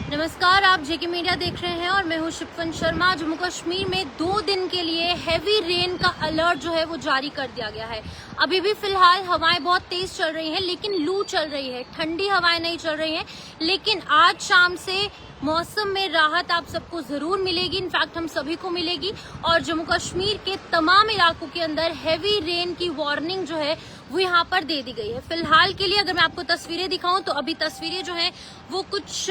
नमस्कार, आप जेके मीडिया देख रहे हैं और मैं हूं शिप्पन शर्मा। जम्मू कश्मीर में 2 दिन के लिए हैवी रेन का अलर्ट जो है वो जारी कर दिया गया है। अभी भी फिलहाल हवाएं बहुत तेज चल रही हैं, लेकिन लू चल रही है, ठंडी हवाएं नहीं चल रही हैं। लेकिन आज शाम से मौसम में राहत आप सबको जरूर मिलेगी, इनफैक्ट हम सभी को मिलेगी। और जम्मू कश्मीर के तमाम इलाकों के अंदर हैवी रेन की वार्निंग जो है वो यहाँ पर दे दी गई है। फिलहाल के लिए अगर मैं आपको तस्वीरें दिखाऊं तो अभी तस्वीरें जो हैं वो कुछ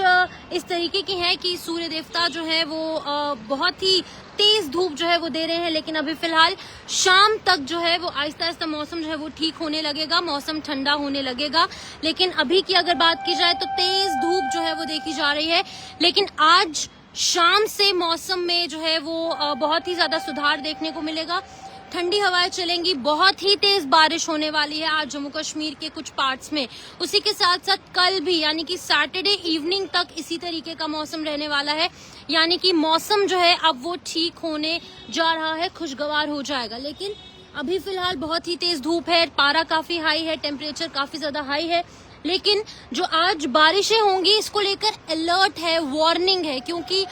इस तरीके की हैं कि सूर्य देवता जो है वो बहुत ही तेज धूप जो है वो दे रहे हैं। लेकिन अभी फिलहाल शाम तक जो है वो आहिस्ता आहिस्ता मौसम जो है वो ठीक होने लगेगा, मौसम ठंडा होने लगेगा। लेकिन अभी की अगर बात की जाए तो तेज धूप जो है वो देखी जा रही है। लेकिन आज शाम से मौसम में जो है वो बहुत ही ज्यादा सुधार देखने को मिलेगा, ठंडी हवाएं चलेंगी, बहुत ही तेज बारिश होने वाली है आज जम्मू कश्मीर के कुछ पार्ट्स में। उसी के साथ साथ कल भी यानी कि सैटरडे इवनिंग तक इसी तरीके का मौसम रहने वाला है। यानी कि मौसम जो है अब वो ठीक होने जा रहा है, खुशगवार हो जाएगा। लेकिन अभी फिलहाल बहुत ही तेज धूप है, पारा काफी हाई है, टेम्परेचर काफी ज्यादा हाई है। लेकिन जो आज बारिशें होंगी इसको लेकर अलर्ट है, वार्निंग है, क्योंकि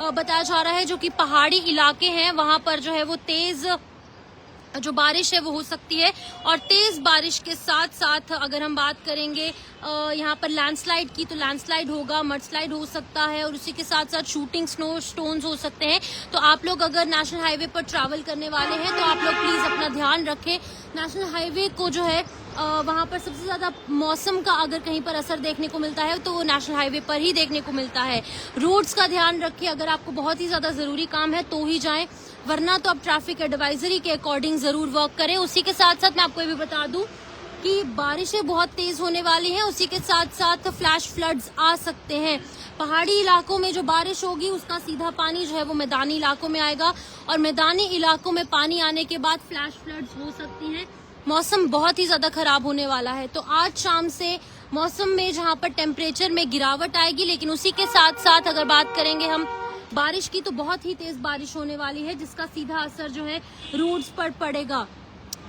बताया जा रहा है जो कि पहाड़ी इलाके हैं वहां पर जो है वो तेज जो बारिश है वो हो सकती है। और तेज बारिश के साथ साथ अगर हम बात करेंगे यहाँ पर लैंडस्लाइड की, तो लैंडस्लाइड होगा, मडस्लाइड हो सकता है, और उसी के साथ साथ शूटिंग स्नो स्टोन्स हो सकते हैं। तो आप लोग अगर नेशनल हाईवे पर ट्रैवल करने वाले हैं तो आप लोग प्लीज अपना ध्यान रखें। नेशनल हाईवे को जो है वहां पर सबसे ज्यादा मौसम का अगर कहीं पर असर देखने को मिलता है तो वो नेशनल हाईवे पर ही देखने को मिलता है। रोड्स का ध्यान रखें, अगर आपको बहुत ही ज्यादा जरूरी काम है तो ही जाएं, वरना तो आप ट्रैफिक एडवाइजरी के अकॉर्डिंग जरूर वर्क करें। उसी के साथ साथ मैं आपको ये भी बता दूं कि बारिशें बहुत तेज होने वाली हैं, उसी के साथ साथ फ्लैश फ्लड्स आ सकते हैं। पहाड़ी इलाकों में जो बारिश होगी उसका सीधा पानी जो है वो मैदानी इलाकों में आएगा, और मैदानी इलाकों में पानी आने के बाद फ्लैश फ्लड्स हो सकती हैं। मौसम बहुत ही ज्यादा खराब होने वाला है। तो आज शाम से मौसम में जहां पर टेम्परेचर में गिरावट आएगी, लेकिन उसी के साथ साथ अगर बात करेंगे हम बारिश की तो बहुत ही तेज बारिश होने वाली है, जिसका सीधा असर जो है रोड्स पर पड़ेगा।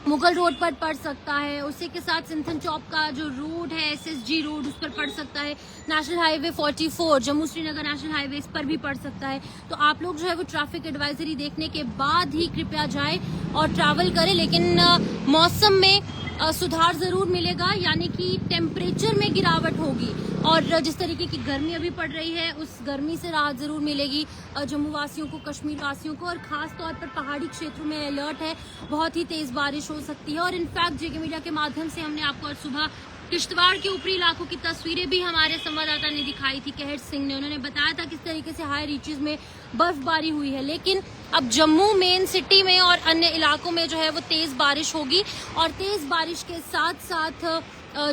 मुगल रोड पर पड़ सकता है, उसी के साथ सिंथन चौक का जो रोड है SSG रोड उस पर पड़ सकता है, national highway 44 Jammu Srinagar national highway इस पर भी पड़ सकता है। तो आप लोग जो है वो ट्रैफिक एडवाइजरी देखने के बाद ही कृपया जाएं और ट्रैवल करें। लेकिन मौसम में सुधार जरूर मिलेगा, यानी कि टेम्परेचर में गिरावट होगी, और जिस तरीके की गर्मी अभी पड़ रही है उस गर्मी से राहत जरूर मिलेगी जम्मू वासियों को, कश्मीर वासियों को। और खास तौर पर पहाड़ी क्षेत्रों में अलर्ट है, बहुत ही तेज बारिश हो सकती है। और इनफैक्ट जेके मीडिया के माध्यम से हमने आपको आज सुबह किश्तवाड़ के ऊपरी इलाकों की तस्वीरें भी हमारे संवाददाता ने दिखाई थी, कहर सिंह ने। उन्होंने बताया था किस तरीके से हाई रीचेस में बर्फबारी हुई है। लेकिन अब जम्मू मेन सिटी में और अन्य इलाकों में जो है वो तेज बारिश होगी, और तेज बारिश के साथ साथ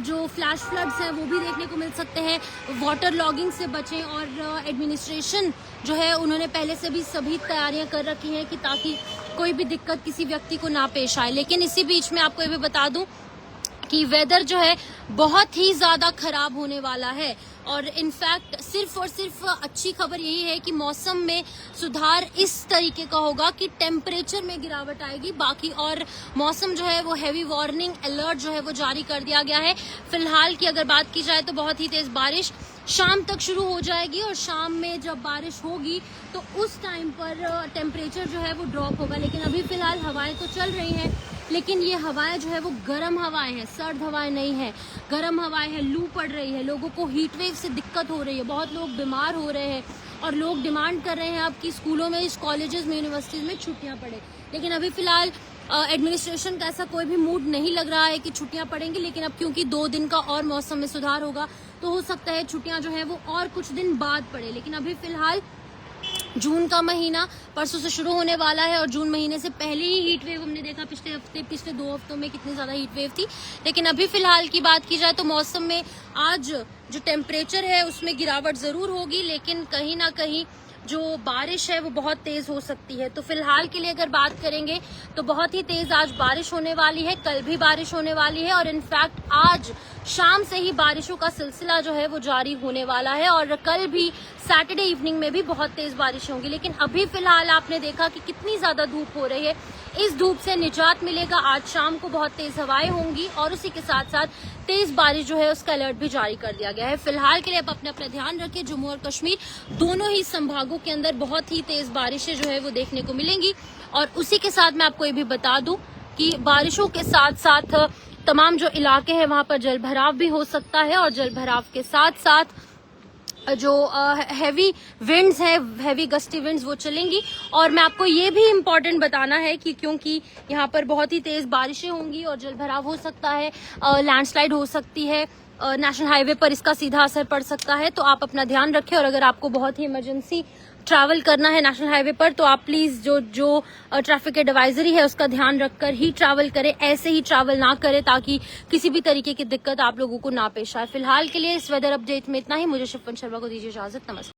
जो फ्लैश फ्लड्स हैं वो भी देखने को मिल सकते हैं। वाटर लॉगिंग से बचें, और एडमिनिस्ट्रेशन जो है उन्होंने पहले से भी सभी तैयारियां कर रखी हैं कि ताकि कोई भी दिक्कत किसी व्यक्ति को ना पेश आए। लेकिन इसी बीच में आपको ये भी बता दूं कि वेदर जो है बहुत ही ज्यादा खराब होने वाला है। और इनफैक्ट सिर्फ और सिर्फ अच्छी खबर यही है कि मौसम में सुधार इस तरीके का होगा कि टेम्परेचर में गिरावट आएगी। बाकी और मौसम जो है वो हैवी वार्निंग अलर्ट जो है वो जारी कर दिया गया है। फिलहाल की अगर बात की जाए तो बहुत ही तेज बारिश शाम तक शुरू हो जाएगी, और शाम में जब बारिश होगी तो उस टाइम पर टेम्परेचर जो है वो ड्रॉप होगा। लेकिन अभी फिलहाल हवाएं तो चल रही हैं, लेकिन ये हवाएं जो है वो गर्म हवाएं हैं, सर्द हवाएं नहीं है, गर्म हवाएं हैं। लू पड़ रही है, लोगों को हीट वेव से दिक्कत हो रही है, बहुत लोग बीमार हो रहे हैं, और लोग डिमांड कर रहे हैं अब कि स्कूलों में, कॉलेजेस में, यूनिवर्सिटीज में छुट्टियां पड़े। लेकिन अभी फिलहाल एडमिनिस्ट्रेशन का ऐसा कोई भी मूड नहीं लग रहा है कि छुट्टियां पड़ेंगी। लेकिन अब क्योंकि 2 दिन का और मौसम में सुधार होगा तो हो सकता है छुट्टियां जो है वो और कुछ दिन बाद पड़े। लेकिन अभी फिलहाल जून का महीना परसों से शुरू होने वाला है, और जून महीने से पहले ही हीट वेव हमने देखा पिछले हफ्ते, पिछले 2 हफ्तों में कितनी ज्यादा हीट वेव थी। लेकिन अभी फिलहाल की बात की जाए तो मौसम में आज जो टेम्परेचर है उसमें गिरावट जरूर होगी, लेकिन कहीं ना कहीं जो बारिश है वो बहुत तेज हो सकती है। तो फिलहाल के लिए अगर बात करेंगे तो बहुत ही तेज आज बारिश होने वाली है, कल भी बारिश होने वाली है, और इनफैक्ट आज शाम से ही बारिशों का सिलसिला जो है वो जारी होने वाला है। और कल भी सैटरडे इवनिंग में भी बहुत तेज बारिश होंगी। लेकिन अभी फिलहाल आपने देखा कि कितनी ज्यादा धूप हो रही है। इस धूप से निजात मिलेगा। आज शाम को बहुत तेज हवाएं होंगी और उसी के साथ साथ तेज बारिश जो है उसका अलर्ट भी जारी कर दिया गया है। फिलहाल के लिए आप अपना ध्यान रखिए। जम्मू और कश्मीर दोनों ही संभागों के अंदर बहुत ही तेज बारिशें जो है वो देखने को मिलेंगी। और उसी के साथ मैं आपको ये भी बता दूं कि बारिशों के साथ साथ तमाम जो इलाके हैं वहां पर जल भराव भी हो सकता है और जल भराव के साथ साथ जो हैवी विंड्स है, हैवी गस्टी विंड्स वो चलेंगी। और मैं आपको ये भी इम्पोर्टेंट बताना है कि क्योंकि यहाँ पर बहुत ही तेज बारिशें होंगी और जल भराव हो सकता है, लैंडस्लाइड हो सकती है, नेशनल हाईवे पर इसका सीधा असर पड़ सकता है। तो आप अपना ध्यान रखें और अगर आपको बहुत ही इमरजेंसी ट्रैवल करना है नेशनल हाईवे पर तो आप प्लीज जो ट्रैफिक एडवाइजरी है उसका ध्यान रखकर ही ट्रैवल करें। ऐसे ही ट्रैवल ना करें ताकि किसी भी तरीके की दिक्कत आप लोगों को ना पेश आए। फिलहाल के लिए इस वेदर अपडेट में इतना ही। मुझे शिफन शर्मा को दीजिए इजाजत। नमस्कार।